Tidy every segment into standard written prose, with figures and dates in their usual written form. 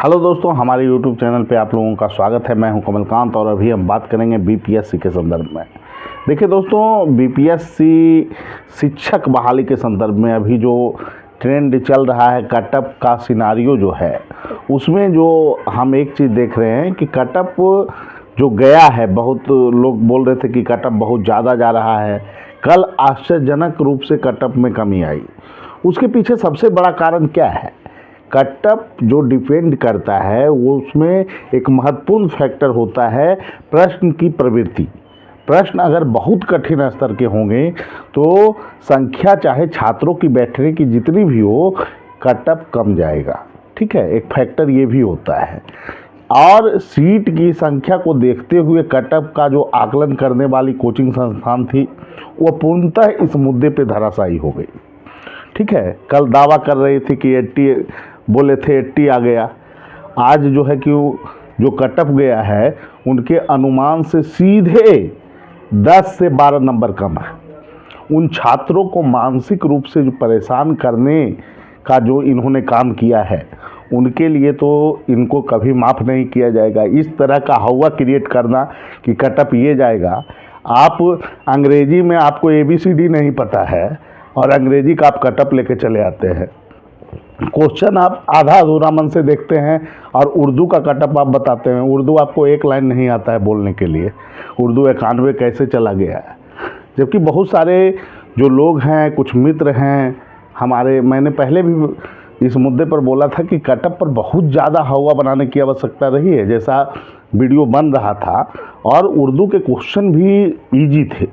Hello दोस्तों, हमारे YouTube channel पे आप लोगों का स्वागत है। मैं हूं कमलकांत और अभी हम बात करेंगे बीपीएससी के संदर्भ में। देखिए दोस्तों, बीपीएससी शिक्षक बहाली के संदर्भ में अभी जो ट्रेंड चल रहा है, कटअप का सिनारियो जो है, उसमें जो हम एक चीज़ देख रहे हैं कि कटअप जो गया है, बहुत लोग बोल रहे थे कि कटअप बहुत ज़्यादा जा रहा है। कल आश्चर्यजनक रूप से कटअप में कमी आई। उसके पीछे सबसे बड़ा कारण क्या है? कटअप जो डिपेंड करता है वो उसमें एक महत्वपूर्ण फैक्टर होता है प्रश्न की प्रवृत्ति। प्रश्न अगर बहुत कठिन स्तर के होंगे तो संख्या चाहे छात्रों की बैठने की जितनी भी हो, कटअप कम जाएगा। ठीक है, एक फैक्टर ये भी होता है। और सीट की संख्या को देखते हुए कटअप का जो आकलन करने वाली कोचिंग संस्थान थी वो पूर्णतः इस मुद्दे पे धराशायी हो गई। ठीक है, कल दावा कर रही थी कि 80 बोले थे, 80 आ गया। आज जो है कि जो कटअप गया है उनके अनुमान से सीधे 10 से 12 नंबर कम है। उन छात्रों को मानसिक रूप से जो परेशान करने का जो इन्होंने काम किया है, उनके लिए तो इनको कभी माफ़ नहीं किया जाएगा। इस तरह का हवा क्रिएट करना कि कटअप ये जाएगा। आप अंग्रेजी में आपको ABCD नहीं पता है और अंग्रेजी का आप कटअप लेके चले आते हैं। क्वेश्चन आप आधा अधूरा मन से देखते हैं और उर्दू का कटअप आप बताते हैं। उर्दू आपको एक लाइन नहीं आता है बोलने के लिए। उर्दू 91 कैसे चला गया है? जबकि बहुत सारे जो लोग हैं, कुछ मित्र हैं हमारे, मैंने पहले भी इस मुद्दे पर बोला था कि कटअप पर बहुत ज़्यादा हवा बनाने की आवश्यकता रही है, जैसा वीडियो बन रहा था। और उर्दू के क्वेश्चन भी ईजी थे।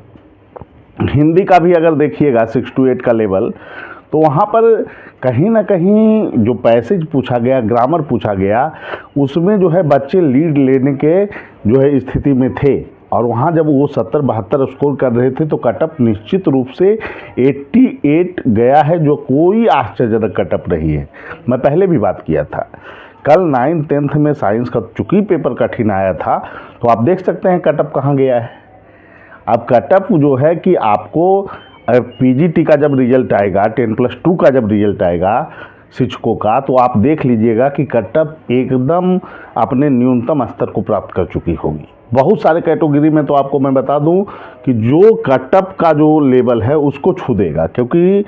हिंदी का भी अगर देखिएगा 6 to 8 का लेवल, तो वहाँ पर कहीं ना कहीं जो पैसेज पूछा गया, ग्रामर पूछा गया, उसमें जो है बच्चे लीड लेने के जो है स्थिति में थे। और वहाँ जब वो 70-72 स्कोर कर रहे थे तो कटअप निश्चित रूप से 88 गया है, जो कोई आश्चर्यजनक कटअप नहीं है। मैं पहले भी बात किया था। कल 9th-10th में साइंस का चूँकि पेपर कठिन आया था, तो आप देख सकते हैं कटअप कहाँ गया है। अब कटअप जो है कि आपको PGT का जब रिजल्ट आएगा, 10+2 का जब रिजल्ट आएगा शिक्षकों का, तो आप देख लीजिएगा कि कटअप एकदम अपने न्यूनतम स्तर को प्राप्त कर चुकी होगी। बहुत सारे कैटेगरी में तो आपको मैं बता दूं कि जो कटअप का जो लेवल है उसको छू देगा, क्योंकि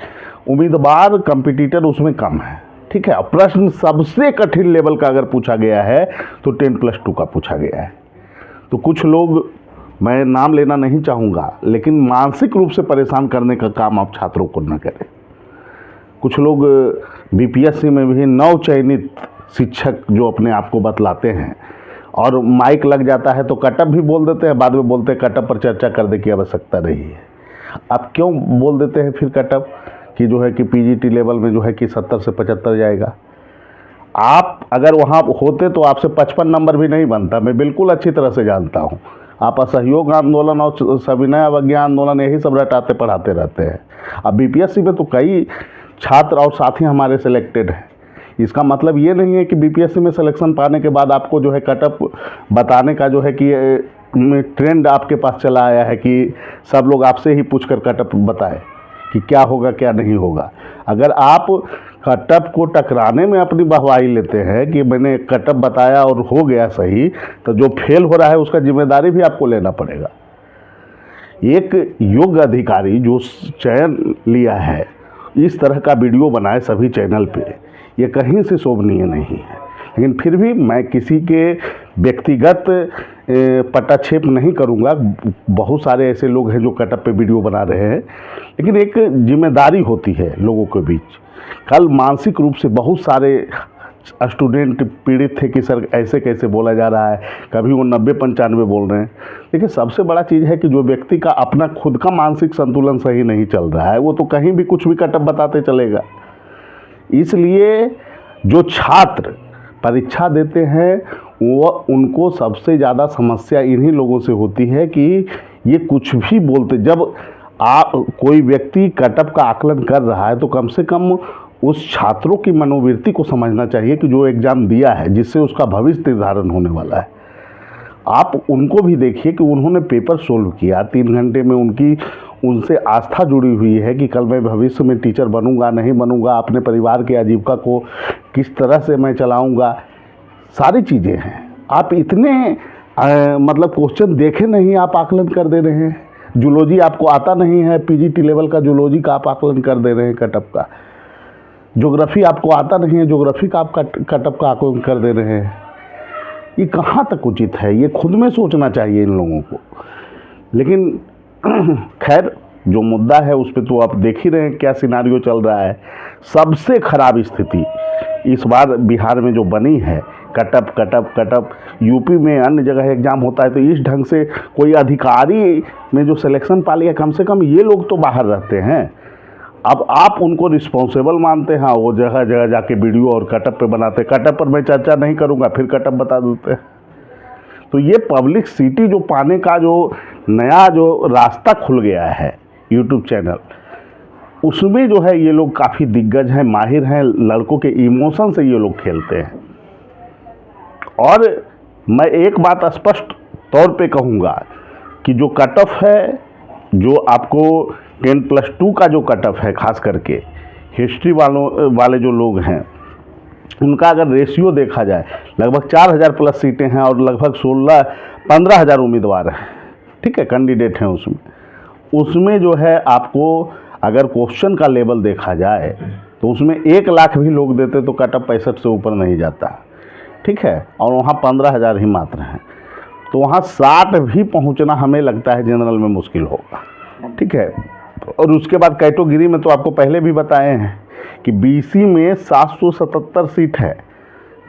उम्मीदवार कंपटीटर उसमें कम है। ठीक है, प्रश्न सबसे कठिन लेवल का अगर पूछा गया है तो 10+2 का पूछा गया है। तो कुछ लोग, मैं नाम लेना नहीं चाहूँगा, लेकिन मानसिक रूप से परेशान करने का काम आप छात्रों को न करें। कुछ लोग बीपीएससी में भी नव चयनित शिक्षक जो अपने आप को बतलाते हैं और माइक लग जाता है तो कटअप भी बोल देते हैं, बाद में बोलते हैं कटअप पर चर्चा करने की आवश्यकता नहीं है। अब क्यों बोल देते हैं फिर कटअप कि जो है कि PGT लेवल में जो है कि 70 से 75 जाएगा? आप अगर वहाँ होते तो आपसे 55 नंबर भी नहीं बनता। मैं बिल्कुल अच्छी तरह से जानता हूँ। आप असहयोग आंदोलन और सविनय अवज्ञा आंदोलन यही सब रटाते पढ़ाते रहते हैं। अब बीपीएससी में तो कई छात्र और साथी हमारे सिलेक्टेड हैं। इसका मतलब ये नहीं है कि बीपीएससी में सिलेक्शन पाने के बाद आपको जो है कटअप बताने का जो है कि ट्रेंड आपके पास चला आया है कि सब लोग आपसे ही पूछकर कटअप बताए कि क्या होगा क्या नहीं होगा। अगर आप कटअप को टकराने में अपनी वाहवाही लेते हैं कि मैंने कटअप बताया और हो गया सही, तो जो फेल हो रहा है उसका जिम्मेदारी भी आपको लेना पड़ेगा। एक योग्य अधिकारी जो चयन लिया है, इस तरह का वीडियो बनाए सभी चैनल पे, ये कहीं से शोभनीय नहीं है। लेकिन फिर भी मैं किसी के व्यक्तिगत पटाक्षेप नहीं करूंगा। बहुत सारे ऐसे लोग हैं जो कटअप पे वीडियो बना रहे हैं, लेकिन एक जिम्मेदारी होती है लोगों के बीच। कल मानसिक रूप से बहुत सारे स्टूडेंट पीड़ित थे कि सर ऐसे कैसे बोला जा रहा है, कभी वो 90-95 बोल रहे हैं। देखिए, सबसे बड़ा चीज़ है कि जो व्यक्ति का अपना खुद का मानसिक संतुलन सही नहीं चल रहा है, वो तो कहीं भी कुछ भी कटअप बताते चलेगा। इसलिए जो छात्र परीक्षा देते हैं वो, उनको सबसे ज़्यादा समस्या इन्हीं लोगों से होती है कि ये कुछ भी बोलते। जब कोई व्यक्ति कटअप का आकलन कर रहा है तो कम से कम उस छात्रों की मनोवृत्ति को समझना चाहिए कि जो एग्ज़ाम दिया है, जिससे उसका भविष्य निर्धारण होने वाला है। आप उनको भी देखिए कि उन्होंने पेपर सोल्व किया 3 घंटे में। उनसे आस्था जुड़ी हुई है कि कल मैं भविष्य में टीचर बनूंगा नहीं बनूंगा, अपने परिवार के आजीविका को किस तरह से मैं चलाऊंगा। सारी चीज़ें हैं। आप इतने मतलब क्वेश्चन देखे नहीं, आप आकलन कर दे रहे हैं। जूलॉजी आपको आता नहीं है, पीजीटी लेवल का जूलॉजी का आप आकलन कर दे रहे हैं कटअप का। ज्योग्राफी आपको आता नहीं है, ज्योग्राफी का आप कटअप का आकलन कर दे रहे हैं। ये कहाँ तक उचित है? ये खुद में सोचना चाहिए इन लोगों को। लेकिन खैर, जो मुद्दा है उस पर तो आप देख ही रहे हैं क्या सिनारियो चल रहा है। सबसे खराब स्थिति इस बार बिहार में जो बनी है, कटअप कटअप कटअप। यूपी में अन्य जगह एग्ज़ाम होता है तो इस ढंग से कोई अधिकारी में जो सिलेक्शन पा लिया, कम से कम ये लोग तो बाहर रहते हैं। अब आप उनको रिस्पॉन्सिबल मानते हैं, वो जगह जगह जाके वीडियो और कटअप पे बनाते। कटअप पर मैं चर्चा नहीं करूँगा, फिर कटअप बता देते हैं। तो ये पब्लिक सिटी जो पाने का जो नया जो रास्ता खुल गया है यूट्यूब चैनल, उसमें जो है ये लोग काफ़ी दिग्गज हैं, माहिर हैं। लड़कों के इमोशन से ये लोग खेलते हैं। और मैं एक बात स्पष्ट तौर पे कहूँगा कि जो कटअप है, जो आपको 10+2 का जो कटअप है, खास करके हिस्ट्री वाले जो लोग हैं, उनका अगर रेशियो देखा जाए, लगभग 4000 प्लस सीटें हैं और लगभग 16-15 हज़ार उम्मीदवार हैं, ठीक है, कैंडिडेट हैं। उसमें जो है आपको अगर क्वेश्चन का लेवल देखा जाए तो उसमें 1 लाख भी लोग देते तो कटअप 65 से ऊपर नहीं जाता, ठीक है। और वहाँ 15 हज़ार ही मात्र हैं, तो वहाँ 60 भी पहुँचना हमें लगता है जनरल में मुश्किल होगा, ठीक है। और उसके बाद कैटेगरी में तो आपको पहले भी बताए हैं कि बीसी में 777 सीट है,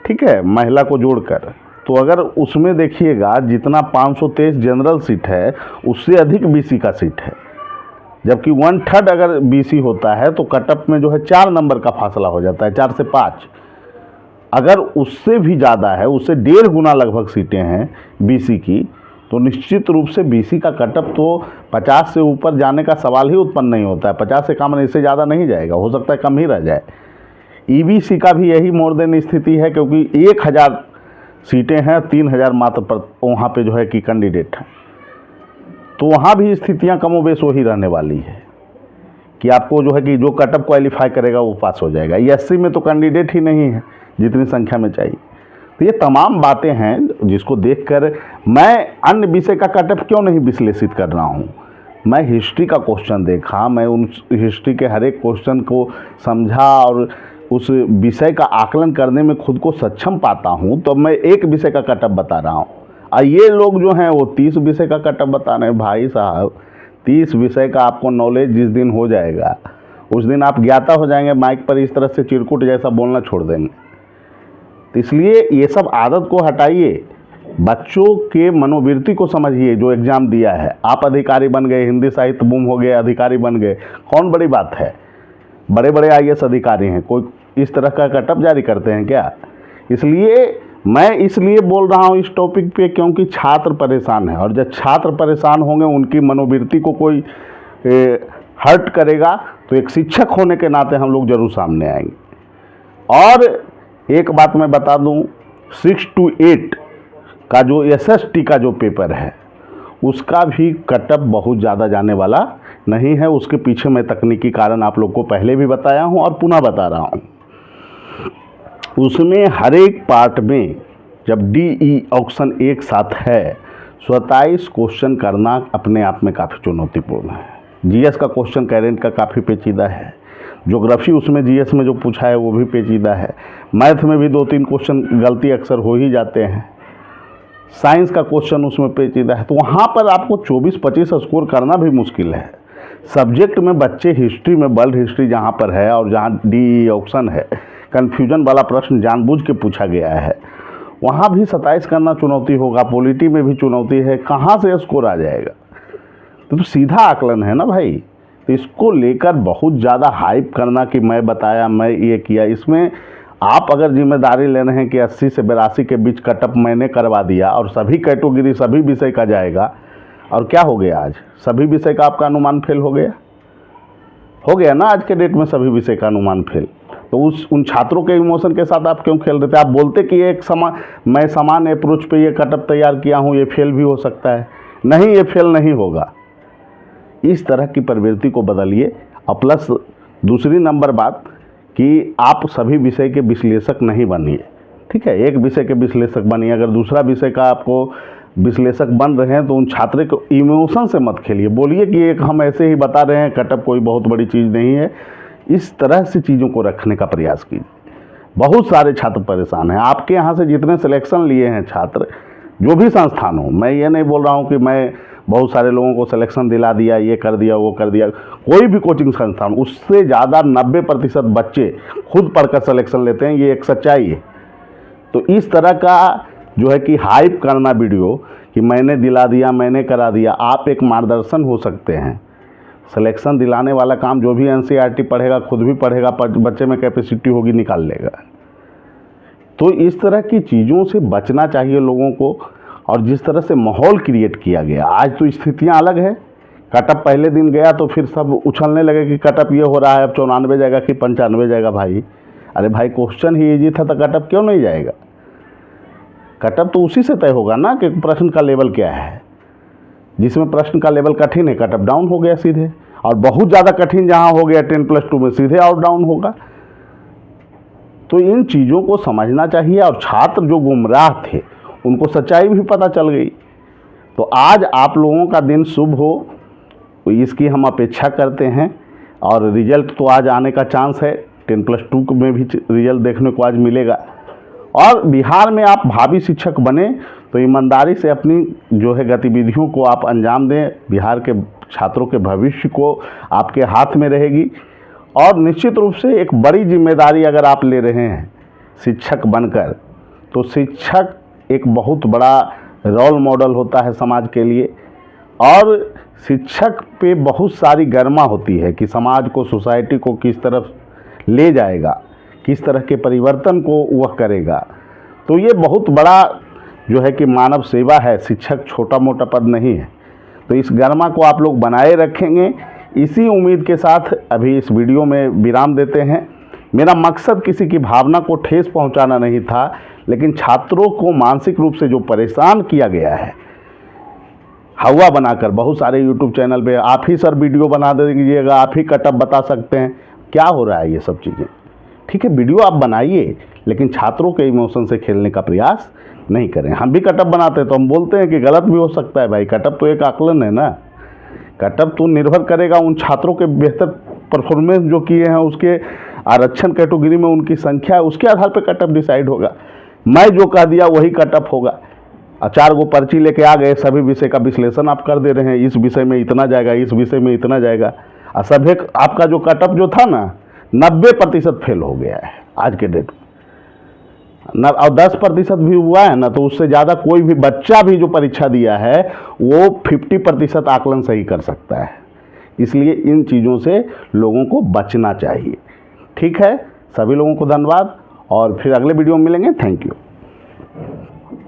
ठीक है, महिला को जोड़कर। तो अगर उसमें देखिएगा जितना 523 जनरल सीट है, उससे अधिक बीसी का सीट है। जबकि 1/3 अगर बीसी होता है तो कटअप में जो है 4 नंबर का फासला हो जाता है, 4 से 5। अगर उससे भी ज़्यादा है, उससे 1.5 गुना लगभग सीटें हैं बीसी की, तो निश्चित रूप से बीसी का कटअप तो 50 से ऊपर जाने का सवाल ही उत्पन्न नहीं होता है। 50 से कम, इससे ज़्यादा नहीं जाएगा, हो सकता है कम ही रह जाए। ईबीसी का भी यही मोर देन स्थिति है, क्योंकि 1000 सीटें हैं, 3000 मात्र पर वहाँ पे जो है कि कैंडिडेट हैं। तो वहाँ भी स्थितियाँ कमोबेश वही रहने वाली है कि आपको जो है कि जो कटअप क्वालिफाई करेगा वो पास हो जाएगा। एससी में तो कैंडिडेट ही नहीं है जितनी संख्या में चाहिए। तो ये तमाम बातें हैं जिसको देखकर मैं अन्य विषय का कटअप क्यों नहीं विश्लेषित कर रहा हूँ। मैं हिस्ट्री का क्वेश्चन देखा, मैं उन हिस्ट्री के हर एक क्वेश्चन को समझा और उस विषय का आकलन करने में खुद को सक्षम पाता हूँ, तो मैं एक विषय का कटअप बता रहा हूँ। और ये लोग जो हैं वो 30 विषय का कटअप बता रहे हैं। भाई साहब, 30 विषय का आपको नॉलेज जिस दिन हो जाएगा उस दिन आप ज्ञाता हो जाएंगे, माइक पर इस तरह से चिरकुट जैसा बोलना छोड़ देंगे। तो इसलिए ये सब आदत को हटाइए, बच्चों के मनोवृत्ति को समझिए। जो एग्ज़ाम दिया है, आप अधिकारी बन गए, हिंदी साहित्य बूम हो गए, अधिकारी बन गए, कौन बड़ी बात है? बड़े बड़े आईएएस अधिकारी हैं, कोई इस तरह का कटअप जारी करते हैं क्या? इसलिए मैं इसलिए बोल रहा हूँ इस टॉपिक पे क्योंकि छात्र परेशान है, और जब छात्र परेशान होंगे, उनकी मनोवृत्ति को कोई हर्ट करेगा, तो एक शिक्षक होने के नाते हम लोग जरूर सामने आएंगे। और एक बात मैं बता दूं, 6 to 8 का जो एसएसटी का जो पेपर है, उसका भी कटअप बहुत ज़्यादा जाने वाला नहीं है। उसके पीछे मैं तकनीकी कारण आप लोग को पहले भी बताया हूं और पुनः बता रहा हूं। उसमें हर एक पार्ट में जब डीई ऑप्शन एक साथ है, 27 क्वेश्चन करना अपने आप में काफ़ी चुनौतीपूर्ण है। जीएस का क्वेश्चन करेंट का काफ़ी पेचीदा है, ज्योग्राफी उसमें जीएस में जो पूछा है वो भी पेचीदा है, मैथ में भी 2-3 क्वेश्चन गलती अक्सर हो ही जाते हैं, साइंस का क्वेश्चन उसमें पेचीदा है। तो वहाँ पर आपको 24-25 स्कोर करना भी मुश्किल है। सब्जेक्ट में बच्चे हिस्ट्री में, वर्ल्ड हिस्ट्री जहाँ पर है और जहाँ डीई ऑप्शन है, कन्फ्यूजन वाला प्रश्न जानबूझ के पूछा गया है, वहाँ भी 27 करना चुनौती होगा। पॉलिटी में भी चुनौती है, कहाँ से स्कोर आ जाएगा? तो सीधा आकलन है ना भाई। तो इसको लेकर बहुत ज़्यादा हाइप करना कि मैं बताया, मैं ये किया, इसमें आप अगर जिम्मेदारी ले रहे हैं कि 80 से 82 के बीच कटअप मैंने करवा दिया और सभी कैटेगरी सभी विषय का जाएगा, और क्या हो गया आज? सभी विषय का आपका अनुमान फेल हो गया ना आज के डेट में, सभी विषय का अनुमान फेल। तो उन छात्रों के इमोशन के साथ आप क्यों खेल रहे थे? आप बोलते कि मैं समान अप्रोच पे ये कटअप तैयार किया हूँ, ये फेल भी हो सकता है। नहीं, ये फेल नहीं होगा। इस तरह की प्रवृत्ति को बदलिए। और प्लस दूसरी नंबर बात कि आप सभी विषय के विश्लेषक नहीं बनिए, ठीक ठीक है, एक विषय के विश्लेषक बनिए। अगर दूसरा विषय का आपको विश्लेषक बन रहे हैं तो उन छात्र को इमोशन से मत खेलिए। बोलिए कि एक हम ऐसे ही बता रहे हैं, कटअप कोई बहुत बड़ी चीज़ नहीं है। इस तरह से चीज़ों को रखने का प्रयास कीजिए। बहुत सारे छात्र परेशान हैं। आपके यहाँ से जितने सिलेक्शन लिए हैं छात्र, जो भी संस्थान हो, मैं ये नहीं बोल रहा हूँ कि मैं बहुत सारे लोगों को सिलेक्शन दिला दिया, ये कर दिया, वो कर दिया। कोई भी कोचिंग संस्थान, उससे ज़्यादा 90% बच्चे खुद पढ़कर सिलेक्शन लेते हैं, ये एक सच्चाई है। तो इस तरह का जो है कि हाइप करना वीडियो कि मैंने दिला दिया, मैंने करा दिया, आप एक मार्गदर्शन हो सकते हैं। सिलेक्शन दिलाने वाला काम जो भी NCERT पढ़ेगा, खुद भी पढ़ेगा, बच्चे में कैपेसिटी होगी, निकाल लेगा। तो इस तरह की चीज़ों से बचना चाहिए लोगों को। और जिस तरह से माहौल क्रिएट किया गया, आज तो स्थितियां अलग है। कटअप पहले दिन गया तो फिर सब उछलने लगे कि कटअप ये हो रहा है, अब 94 जाएगा कि 95 जाएगा। भाई, अरे भाई, क्वेश्चन ही इजी था तो कटअप क्यों नहीं जाएगा? कटअप तो उसी से तय होगा ना कि प्रश्न का लेवल क्या है। जिसमें प्रश्न का लेवल कठिन है, कटअप डाउन हो गया सीधे। और बहुत ज़्यादा कठिन जहाँ हो गया 10+2 में, सीधे और डाउन होगा। तो इन चीज़ों को समझना चाहिए। और छात्र जो गुमराह थे उनको सच्चाई भी पता चल गई। तो आज आप लोगों का दिन शुभ हो, इसकी हम अपेक्षा करते हैं। और रिजल्ट तो आज आने का चांस है। 10+2 में भी रिजल्ट देखने को आज मिलेगा। और बिहार में आप भावी शिक्षक बने तो ईमानदारी से अपनी जो है गतिविधियों को आप अंजाम दें। बिहार के छात्रों के भविष्य को आपके हाथ में रहेगी। और निश्चित रूप से एक बड़ी जिम्मेदारी अगर आप ले रहे हैं शिक्षक बनकर, तो शिक्षक एक बहुत बड़ा रोल मॉडल होता है समाज के लिए। और शिक्षक पे बहुत सारी गरिमा होती है कि समाज को, सोसाइटी को किस तरफ ले जाएगा, किस तरह के परिवर्तन को वह करेगा। तो ये बहुत बड़ा जो है कि मानव सेवा है। शिक्षक छोटा मोटा पद नहीं है। तो इस गरिमा को आप लोग बनाए रखेंगे, इसी उम्मीद के साथ अभी इस वीडियो में विराम देते हैं। मेरा मकसद किसी की भावना को ठेस पहुंचाना नहीं था, लेकिन छात्रों को मानसिक रूप से जो परेशान किया गया है, हवा बनाकर बहुत सारे यूट्यूब चैनल पे आप ही सर वीडियो बना दीजिएगा, आप ही कटअप बता सकते हैं। क्या हो रहा है ये सब चीज़ें? ठीक है, वीडियो आप बनाइए, लेकिन छात्रों के इमोशन से खेलने का प्रयास नहीं करें। हम भी कटअप बनाते हैं तो हम बोलते हैं कि गलत भी हो सकता है। भाई, कटअप तो एक आकलन है ना। कटअप तो निर्भर करेगा उन छात्रों के बेहतर परफॉर्मेंस जो किए हैं, उसके आरक्षण कैटेगरी में उनकी संख्या है, उसके आधार पर कटअप डिसाइड होगा। मैं जो कह दिया वही कटअप होगा। 4 गो पर्ची लेके आ गए, सभी विषय का विश्लेषण आप कर दे रहे हैं, इस विषय में इतना जाएगा, इस विषय में इतना जाएगा। और सभी आपका जो कटअप जो था ना, 90% फेल हो गया है आज के डेट में। और 10% भी हुआ है ना, तो उससे ज़्यादा कोई भी बच्चा भी जो परीक्षा दिया है वो 50% आकलन सही कर सकता है। इसलिए इन चीज़ों से लोगों को बचना चाहिए। ठीक है, सभी लोगों को धन्यवाद और फिर अगले वीडियो में मिलेंगे। Thank you.